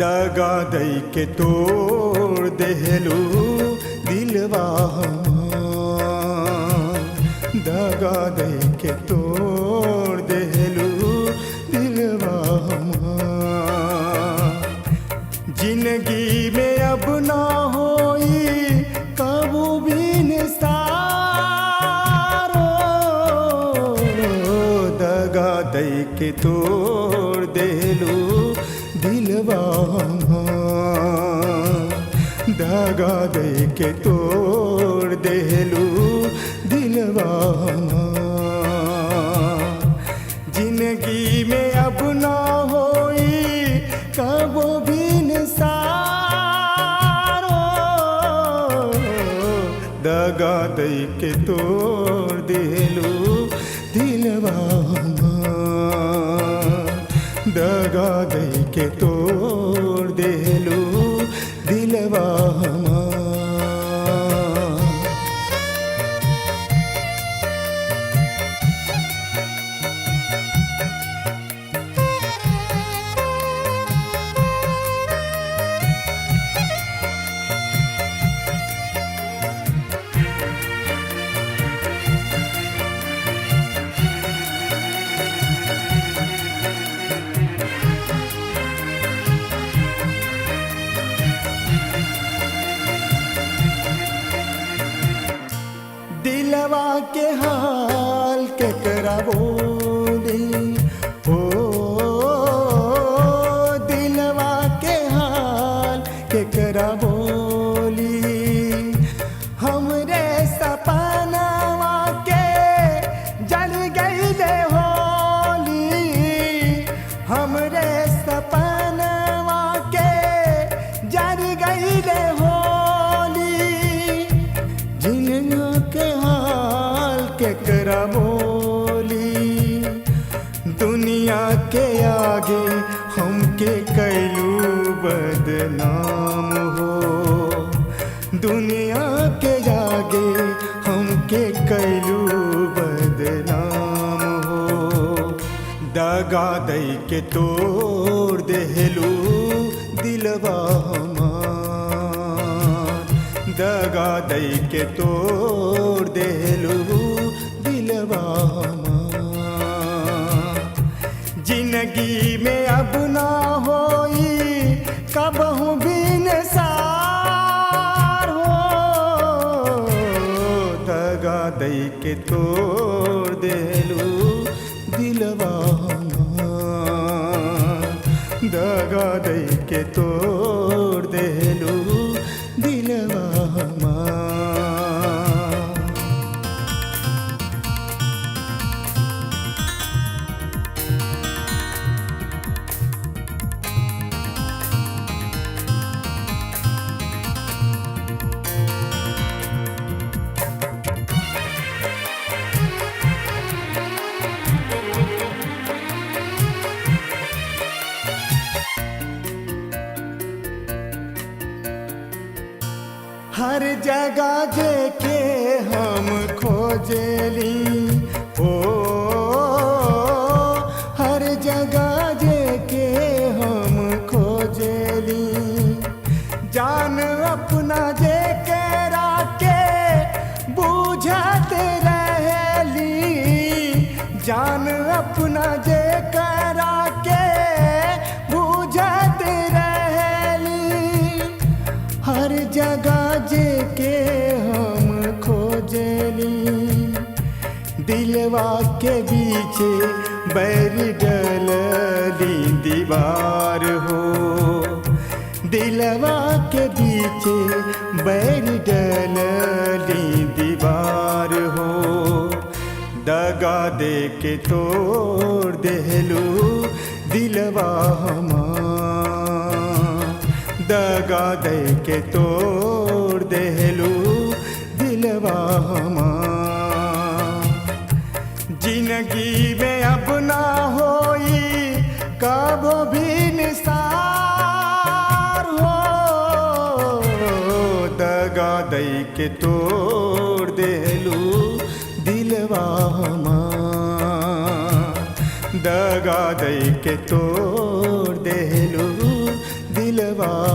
दगा दई के तोड़ देहलू दिलवा हमार, दगा दई के तोड़ देहलू दिलवा हमार। जिंदगी में अब ना होई कबू भी निसारो, दगा दई के तोड़ देहलू दिलवा हमार, दगा दे के तोड़ देहलू दिलवा हमार। जिंदगी में अब ना होई कबो भी निसारो, दगा दे के तोड़ देहलू दिलवा हमार, दगा दे के तोड़ देहलू दिलवा हमार। दिलवा के हाल केकरा बोली हो, दिलवा के हाल केकरा बोली। हमरे सपनवा के जल गईले होली, हमरे सपनवा के जल गईले होली। जिन्ना के हाल केकरा बोली, दुनिया के आगे हमके कैलू बदनाम हो, दुनिया के आगे हमके कैलू बदनाम हो। दगा दई के तोड़ देहलू दिलवा हमार, दगा दई के तोड़ देहलू दिलवा हमार। जिंदगी में अब ना होई कबहू भी निसार हो, दगा दई के तोड़ देहलू दिलवा हमार, दगा दई के तोड़ देहलू दिलवा हमार। हर जगह जेके हम खोजली ओ, हर जगह जेके हम खोजली। जान अपना जेके राके बूझत रहली, जान अपना जेके राके बूझत रहली। हर जगह जेके हम खोजली, दिलवा के बीचे बैर डलली दीवार हो, दिलवा के बीचे बैर डलली दीवार हो। दगा दे के तोड़ देहलू दिलवा हमार, दगा दे के तोड़ देहलू दिलवा हमार। जिंदगी में अब ना होई कबो भी निसार हो, दगा दे के तोड़ देहलू दिलवा हमार, दगा दे के तोड़ देहलू दिल दिलवा